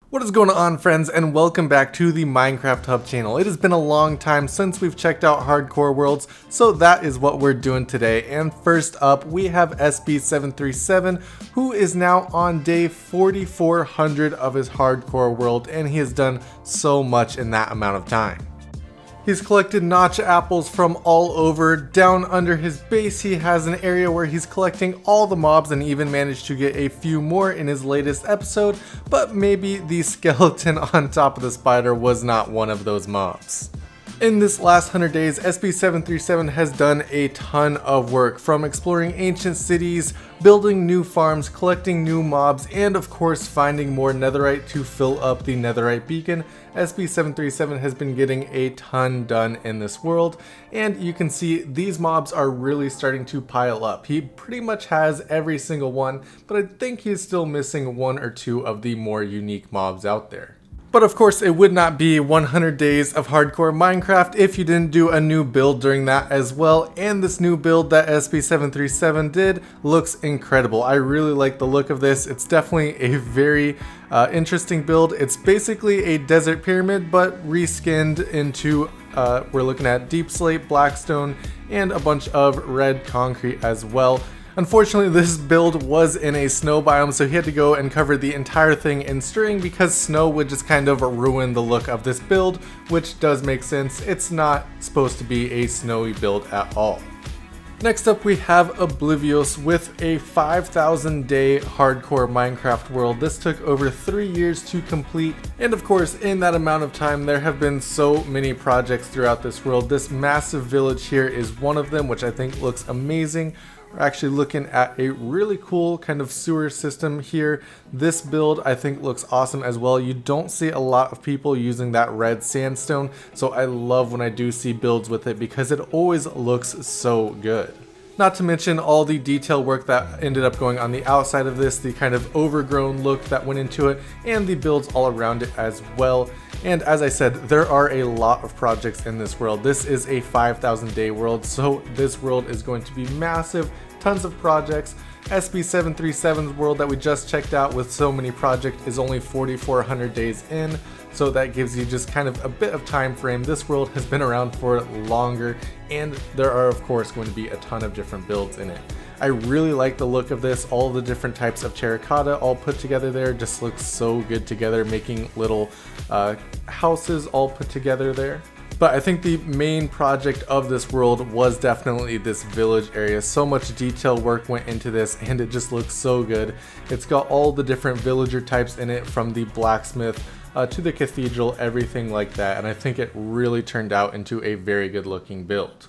What is going on, friends, and welcome back to the Minecraft Hub channel. It has been a long time since we've checked out Hardcore Worlds, so that is what we're doing today. And first up, we have SB737, who is now on day 4400 of his Hardcore World, and he has done so much in that amount of time. He's collected notch apples from all over. Down under his base, he has an area where he's collecting all the mobs and even managed to get a few more in his latest episode, but maybe the skeleton on top of the spider was not one of those mobs. In this last 100 days, SB737 has done a ton of work, from exploring ancient cities, building new farms, collecting new mobs, and of course finding more netherite to fill up the netherite beacon. SB737 has been getting a ton done in this world, and you can see these mobs are really starting to pile up. He pretty much has every single one, but I think he's still missing one or two of the more unique mobs out there. But of course, it would not be 100 days of hardcore Minecraft if you didn't do a new build during that as well, and this new build that SB737 did looks incredible. I really like the look of this. It's definitely a very interesting build. It's basically a desert pyramid, but reskinned into, we're looking at deep slate, blackstone, and a bunch of red concrete as well. Unfortunately, this build was in a snow biome, so he had to go and cover the entire thing in string because snow would just kind of ruin the look of this build, which does make sense. It's not supposed to be a snowy build at all. Next up, we have Oblivious with a 5,000 day hardcore Minecraft world. This took over 3 years to complete, and of course, in that amount of time, there have been so many projects throughout this world. This massive village here is one of them, which I think looks amazing. We're actually looking at a really cool kind of sewer system here. This build I think looks awesome as well. You don't see a lot of people using that red sandstone, so I love when I do see builds with it because it always looks so good. Not to mention all the detail work that ended up going on the outside of this, the kind of overgrown look that went into it, and the builds all around it as well. And as I said, there are a lot of projects in this world. This is a 5,000 day world, so this world is going to be massive, tons of projects. SB737's world that we just checked out with so many projects is only 4,400 days in, so that gives you just kind of a bit of time frame. This world has been around for longer, and there are of course going to be a ton of different builds in it. I really like the look of this. All the different types of terracotta all put together there just looks so good together, making little houses all put together there. But I think the main project of this world was definitely this village area. So much detail work went into this, and it just looks so good. It's got all the different villager types in it, from the blacksmith to the cathedral, everything like that. And I think it really turned out into a very good looking build.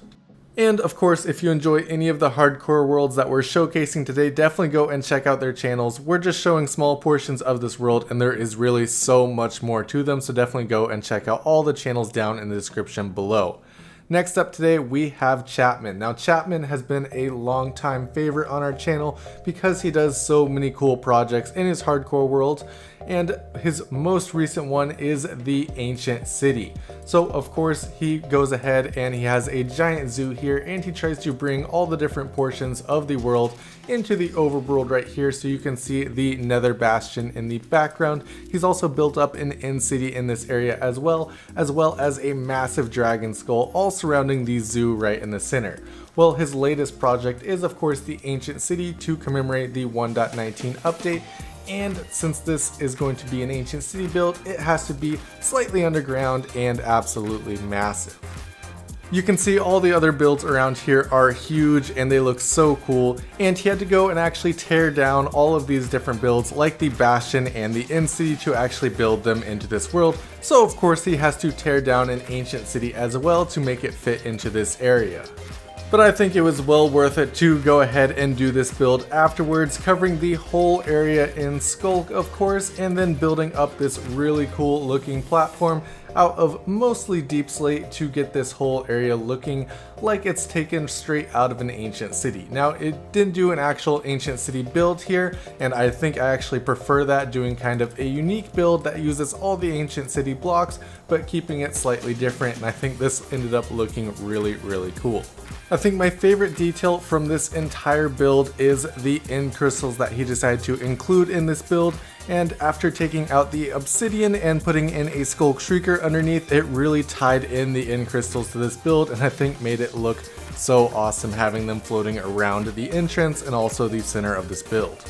And of course, if you enjoy any of the hardcore worlds that we're showcasing today, definitely go and check out their channels. We're just showing small portions of this world, and there is really so much more to them, so definitely go and check out all the channels down in the description below. Next up today, we have Chapman. Now, Chapman has been a long-time favorite on our channel because he does so many cool projects in his hardcore world, and his most recent one is the Ancient City. So of course he goes ahead and he has a giant zoo here, and he tries to bring all the different portions of the world into the overworld right here, so you can see the Nether Bastion in the background. He's also built up an end city in this area as well as a massive dragon skull all surrounding the zoo right in the center. Well, his latest project is of course the Ancient City to commemorate the 1.19 update. And since this is going to be an ancient city build, it has to be slightly underground and absolutely massive. You can see all the other builds around here are huge and they look so cool, and he had to go and actually tear down all of these different builds like the Bastion and the End City to actually build them into this world. So of course he has to tear down an ancient city as well to make it fit into this area. But I think it was well worth it to go ahead and do this build afterwards, covering the whole area in Skulk of course, and then building up this really cool looking platform out of mostly deep slate to get this whole area looking like it's taken straight out of an ancient city. Now, it didn't do an actual ancient city build here, and I think I actually prefer that, doing kind of a unique build that uses all the ancient city blocks but keeping it slightly different, and I think this ended up looking really, really cool. I think my favorite detail from this entire build is the end crystals that he decided to include in this build, and after taking out the obsidian and putting in a Skull Shrieker underneath, it really tied in the end crystals to this build, and I think made it look so awesome having them floating around the entrance and also the center of this build.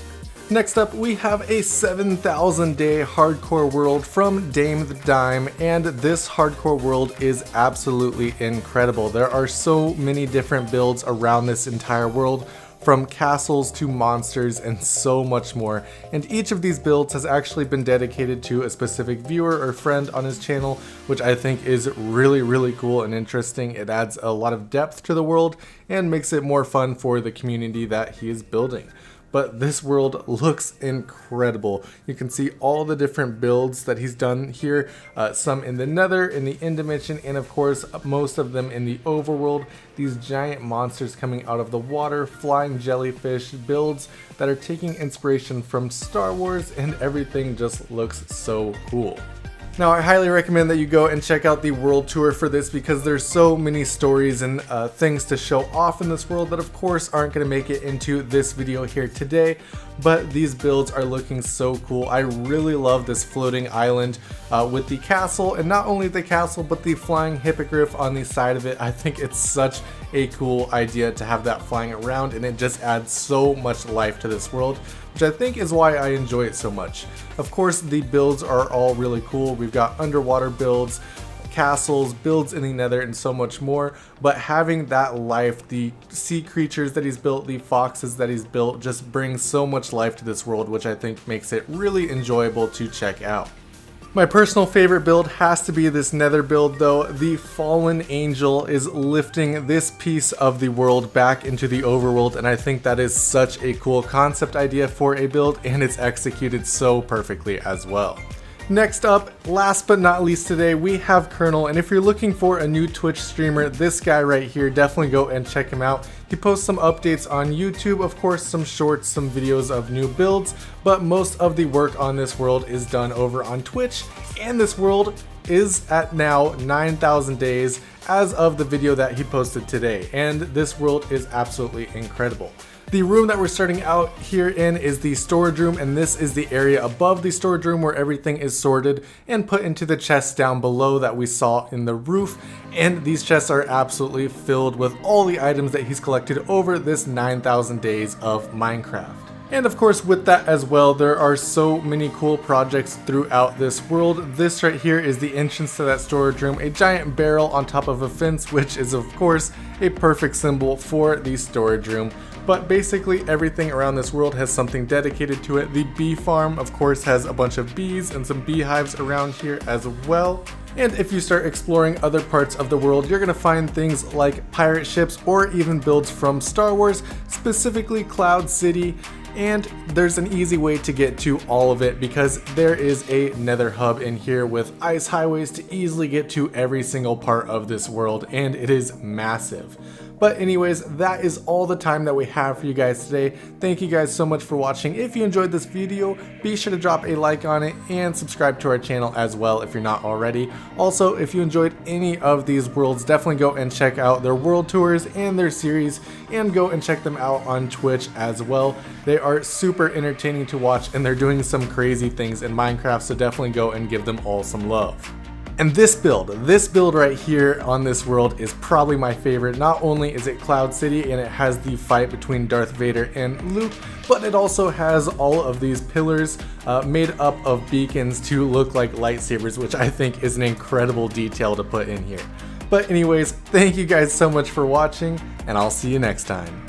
Next up, we have a 7,000 day hardcore world from Dame the Dime, and this hardcore world is absolutely incredible. There are so many different builds around this entire world, from castles to monsters and so much more, and each of these builds has actually been dedicated to a specific viewer or friend on his channel, which I think is really cool and interesting. It adds a lot of depth to the world and makes it more fun for the community that he is building. But this world looks incredible. You can see all the different builds that he's done here, some in the nether, in the end dimension, and of course most of them in the overworld. These giant monsters coming out of the water, flying jellyfish, builds that are taking inspiration from Star Wars, and everything just looks so cool. Now, I highly recommend that you go and check out the world tour for this, because there's so many stories and things to show off in this world that of course aren't going to make it into this video here today, but these builds are looking so cool. I really love this floating island with the castle, and not only the castle but the flying hippogriff on the side of it. I think it's such a cool idea to have that flying around, and it just adds so much life to this world, which I think is why I enjoy it so much. Of course, the builds are all really cool. We've got underwater builds, castles, builds in the nether, and so much more, but having that life, the sea creatures that he's built, the foxes that he's built, just brings so much life to this world, which I think makes it really enjoyable to check out. My personal favorite build has to be this nether build though. The fallen angel is lifting this piece of the world back into the overworld, and I think that is such a cool concept idea for a build, and it's executed so perfectly as well. Next up, last but not least today, we have Colonel, and if you're looking for a new Twitch streamer, this guy right here, definitely go and check him out. He posts some updates on YouTube, of course some shorts, some videos of new builds, but most of the work on this world is done over on Twitch, and this world is at now 9,000 days as of the video that he posted today, and this world is absolutely incredible. The room that we're starting out here in is the storage room, and this is the area above the storage room where everything is sorted and put into the chests down below that we saw in the roof. And these chests are absolutely filled with all the items that he's collected over this 9,000 days of Minecraft. And of course, with that as well, there are so many cool projects throughout this world. This right here is the entrance to that storage room, a giant barrel on top of a fence, which is of course a perfect symbol for the storage room. But basically everything around this world has something dedicated to it. The bee farm, of course, has a bunch of bees and some beehives around here as well. And if you start exploring other parts of the world, you're going to find things like pirate ships or even builds from Star Wars, specifically Cloud City. And there's an easy way to get to all of it, because there is a nether hub in here with ice highways to easily get to every single part of this world, and it is massive. But anyways, that is all the time that we have for you guys today. Thank you guys so much for watching. If you enjoyed this video, be sure to drop a like on it and subscribe to our channel as well if you're not already. Also, if you enjoyed any of these worlds, definitely go and check out their world tours and their series, and go and check them out on Twitch as well. They are super entertaining to watch, and they're doing some crazy things in Minecraft, so definitely go and give them all some love. And this build right here on this world is probably my favorite. Not only is it Cloud City and it has the fight between Darth Vader and Luke, but it also has all of these pillars made up of beacons to look like lightsabers, which I think is an incredible detail to put in here. But anyways, thank you guys so much for watching, and I'll see you next time.